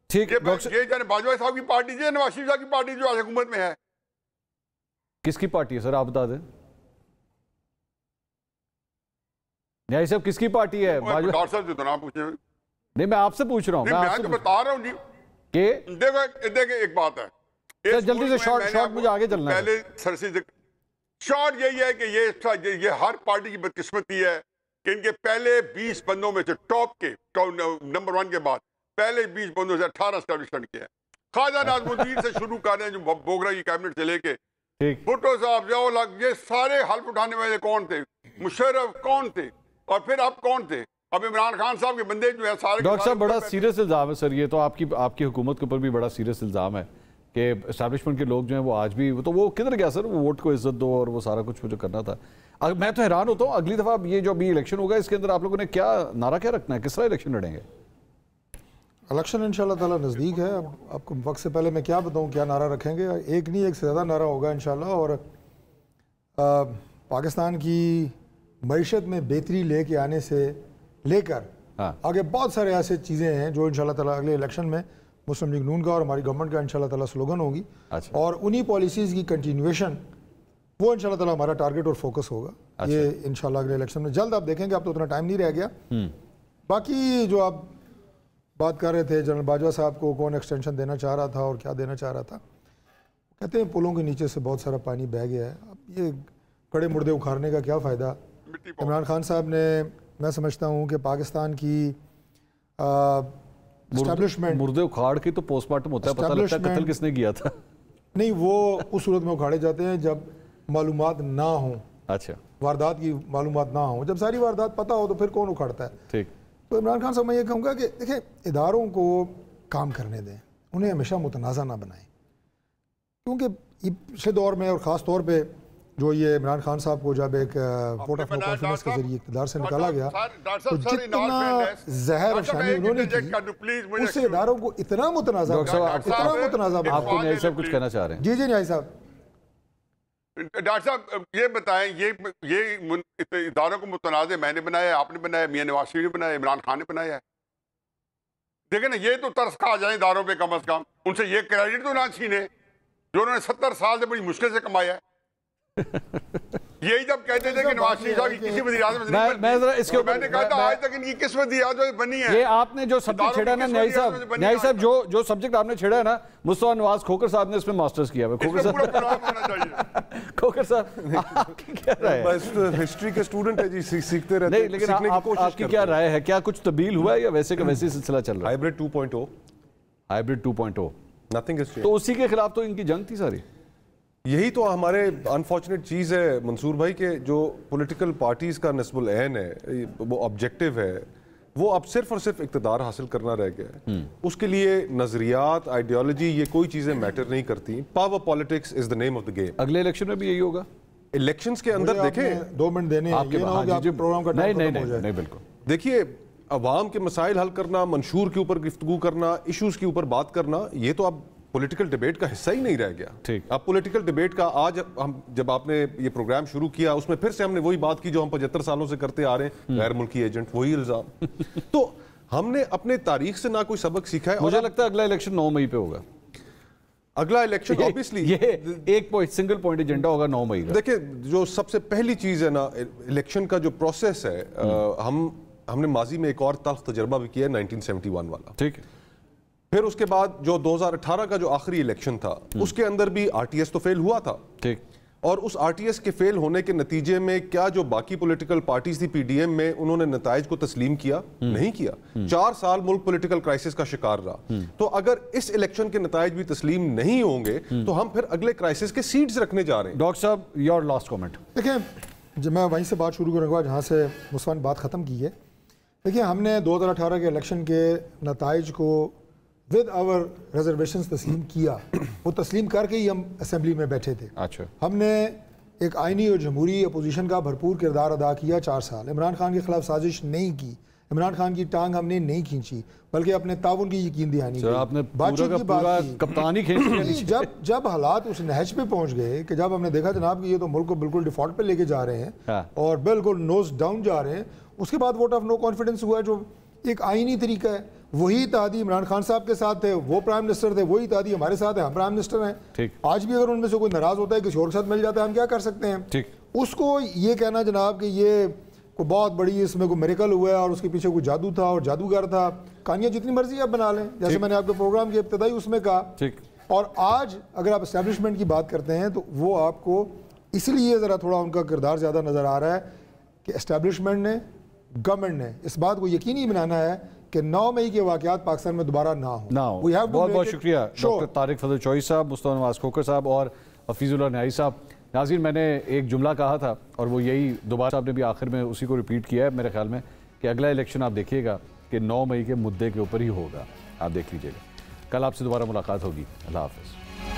ठीक है, ये जाने बाजवा साहब की पार्टी है, नवाज शरीफ साहब की पार्टी जो आज हुकूमत में है। किसकी पार्टी है सर, आप बता दें। न्याय साहब किसकी पार्टी है? डॉक्टर साहब से तो ना पूछे। नहीं, मैं आपसे पूछ रहा हूँ। मैं तो बता रहा हूँ जी कि देखो एक बात है, सर जल्दी से शॉर्ट मुझे आगे चलना है। पहले सर से शॉर्ट यही है कि ये हर पार्टी की बदकिस्मती है कि इनके पहले 20 बंदों में से टॉप नंबर 1 के बाद पहले 20 बंदों से 18 एस्टेब्लिशमेंट किया है। ख्वाजा नाज़मुद्दीन से शुरू कर रहे हैं, जो बोगरा की कैबिनेट से लेके भुट्टो साहब, जवाहर, ये सारे हल्फ उठाने वाले कौन थे? मुशर्रफ कौन थे? और फिर अब कौन थे? अब इमरान खान साहब के बंदे जो है सारे। डॉक्टर साहब बड़ा सीरियस इल्जाम है सर, ये तो आपकी हुकूमत के ऊपर भी बड़ा सीरियस इल्जाम है कि एस्टैब्लिशमेंट के लोग जो हैं वो आज भी, तो वो किधर गया सर? वो वोट को इज्जत दो और वो सारा कुछ जो करना था। मैं तो हैरान होता हूँ, अगली दफा ये जो अभी इलेक्शन होगा इसके अंदर आप लोगों ने क्या नारा क्या रखना है, किस तरह इलेक्शन लड़ेंगे? इलेक्शन इंशाल्लाह ताला नज़दीक है। अब आपको वक्त से पहले मैं क्या बताऊँ क्या नारा रखेंगे? एक नहीं, एक से ज़्यादा नारा होगा इंशाल्लाह। और पाकिस्तान की मईशत में बेहतरी लेके आने से लेकर आगे बहुत सारे ऐसे चीज़ें हैं जो इंशाल्लाह ताला अगले इलेक्शन में मुस्लिम लीग नून का और हमारी गवर्नमेंट का इंशाल्लाह ताला स्लोगन होगी। और उन्हीं पॉलिसीज़ की कंटिन्यूएशन वो इंशाल्लाह ताला हमारा टारगेट और फोकस होगा। ये इंशाल्लाह अगले इलेक्शन में जल्द आप देखेंगे। अब तो उतना टाइम नहीं रह गया। बाकी जो आप बात कर रहे थे जनरल बाजवा साहब को कौन एक्सटेंशन देना चाह रहा था और क्या देना चाह रहा था, कहते हैं पुलों के नीचे से बहुत सारा पानी बह गया है। अब ये कड़े मुर्दे उखाड़ने का क्या फ़ायदा? इमरान खान साहब ने, मैं समझता हूँ कि पाकिस्तान की एस्टैब्लिशमेंट, मुर्दे उखाड़ के तो पोस्टमार्टम होता है, पता लगता है कत्ल किसने किया था। नहीं, वो उस सूरत में उखाड़े जाते हैं जब मालूमात ना हो। अच्छा, वारदात की मालूमात ना हो, जब सारी वारदात पता हो तो फिर कौन उखाड़ता है? ठीक। तो इमरान खान साहब मैं ये कहूँगा कि देखिए, इदारों को काम करने दें, उन्हें हमेशा मुतनाज़ा ना बनाएं, क्योंकि पिछले दौर में और ख़ास तौर पे जो ये इमरान खान साहब को जब एक वोट ऑफ नो कॉन्फिडेंस के जरिए इक़्तिदार से निकाला गया तो जितना जहर और शानी उन्होंने की, उससे इदारों को इतना मुतनाज़ा, आपको न्याय साहब कुछ कहना चाह रहे हैं? जी जी न्याय साहब। डॉक्टर साहब ये बताएं, ये इदारों को मुतनाज़े मैंने बनाया, आपने बनाया, मियां नवाज शरीफ ने बनाया, इमरान खान ने बनाया है। देखें ना, ये तो तरस खा जाए इदारों पे, कम अज कम उनसे ये क्रेडिट तो ना छीने जो उन्होंने 70 साल से बड़ी मुश्किल से कमाया है। यही जब कहते थे कि नवाज शरीफ साहब की किसी वज़ीर-ए-आज़म मैंने कहा था आज तक इनकी किस वज़ीर-ए-आज़म बनी है। ये आपने जो सब्जेक्ट छेड़ा ना न्याय साहब जो सब्जेक्ट आपने छेड़ा है ना, मुस्तफा नवाज खोकर साहब ने इसमें मास्टर्स किया है। खोकर साहब आपकी क्या राय है? बस हिस्ट्री के स्टूडेंट है जी, सीखते रहते हैं। लेकिन आपकी क्या राय है, क्या कुछ तब्दील हुआ है या वैसे का वैसे सिलसिला चल रहा है? Hybrid 2.0, hybrid 2.0, nothing is changed. तो उसी के खिलाफ तो इनकी जंग थी सारी। यही तो हमारे अनफॉर्चुनेट चीज़ है मंसूर भाई के जो पॉलिटिकल पार्टीज़ का नस्बुल ऐन है, वो ऑब्जेक्टिव है, वो अब सिर्फ और सिर्फ इक़्तिदार हासिल करना रह गया है। उसके लिए नज़रियात, आइडियोलॉजी, ये कोई चीज़ें मैटर नहीं करती। Power politics is the name of the game. अगले इलेक्शन में भी यही होगा। इलेक्शंस के अंदर देखें, 2 मिनट देने प्रोग्राम का नहीं बिल्कुल। देखिए, अवाम के मसाइल हल करना, मंशूर के ऊपर गुफ्तगू करना, इशूज़ के ऊपर बात करना, ये तो अब पॉलिटिकल डिबेट का हिस्सा ही नहीं रह गया। ठीक, अब पॉलिटिकल डिबेट का आज हम जब आपने ये प्रोग्राम शुरू किया उसमें फिर से हमने वही बात की जो हम 75 सालों से करते आ रहे हैं, गैर मुल्की एजेंट, वही इल्जाम। तो हमने अपने तारीख से ना कोई सबक सीखा है। मुझे लगता है अगला इलेक्शन 9 मई पे होगा। अगला इलेक्शन ऑब्वियसली ये एक पॉइंट, सिंगल पॉइंट एजेंडा होगा 9 मई का। देखिए, जो सबसे पहली चीज है ना, इलेक्शन का जो प्रोसेस है, हमने माजी में एक और तल्ख तजर्बा भी किया 1971 वाला। ठीक है। फिर उसके बाद जो 2018 का जो आखिरी इलेक्शन था उसके अंदर भी आरटीएस तो फेल हुआ था। ठीक। और उस आरटीएस के फेल होने के नतीजे में क्या जो बाकी पॉलिटिकल पार्टीज थी पीडीएम में, उन्होंने नताइज को तस्लीम किया? नहीं किया। 4 साल मुल्क पॉलिटिकल क्राइसिस का शिकार रहा। तो अगर इस इलेक्शन के नताइज भी तस्लीम नहीं होंगे तो हम फिर अगले क्राइसिस के सीड्स रखने जा रहे हैं। डॉक्टर साहब, योर लास्ट कमेंट। देखिए, जब मैं वहीं से बात शुरू करूँगा जहाँ से मुस्तान बात ख़त्म की है। देखिए, हमने 2018 के इलेक्शन के नताइज को विद आवर रिजर्वेशंस तस्लीम किया। वो तस्लीम करके ही हम असेंबली में बैठे थे। अच्छा। हमने एक आइनी और जमहूरी अपोजिशन का भरपूर किरदार अदा किया 4 साल। इमरान खान के खिलाफ साजिश नहीं की, इमरान खान की टांग हमने नहीं खींची, बल्कि अपने ताउन की यकीन दहानी की, बातचीत की बात की, कप्तानी खींची। जब हालात उस नहज पे पहुंच गए कि जब हमने देखा जनाब कि ये तो मुल्क को बिल्कुल डिफॉल्ट पे लेके जा रहे हैं और बिल्कुल नोज डाउन जा रहे हैं, उसके बाद वोट ऑफ नो कॉन्फिडेंस हुआ जो एक आईनी तरीका है। वही इत्तेहादी इमरान खान साहब के साथ थे, वो प्राइम मिनिस्टर थे, वही इत्तेहादी हमारे साथ है, हम प्राइम मिनिस्टर हैं। ठीक। आज भी अगर उनमें से कोई नाराज होता है, किसी और के साथ मिल जाता है, हम क्या कर सकते हैं? ठीक। उसको ये कहना जनाब कि ये कोई बहुत बड़ी इसमें कोई मेरेकल हुआ है और उसके पीछे कोई जादू था और जादूगर था, कहानियां जितनी मर्जी आप बना लें, जैसे मैंने आपके प्रोग्राम की इब्तिदाई उसमें कहा। ठीक। और आज अगर आप एस्टेब्लिशमेंट की बात करते हैं तो वो आपको इसलिए ज़रा थोड़ा उनका किरदार ज़्यादा नज़र आ रहा है कि एस्टेब्लिशमेंट ने, गवर्नमेंट ने इस बात को यकीनी बनाना है कि 9 मई के वाक़यात पाकिस्तान में दोबारा ना हो। बहुत बहुत शुक्रिया डॉक्टर तारिक फजल चौधरी साहब, मुस्तफा नवाज खोखर साहब और हफीजुल्लाह न्याई साहब। नाज़रीन, मैंने एक जुमला कहा था और वो यही दोबारा साहब ने भी आखिर में उसी को रिपीट किया है मेरे ख्याल में, कि अगला इलेक्शन आप देखिएगा कि 9 मई के मुद्दे के ऊपर ही होगा। आप देख लीजिएगा। कल आपसे दोबारा मुलाकात होगी। अल्लाह हाफ़िज़।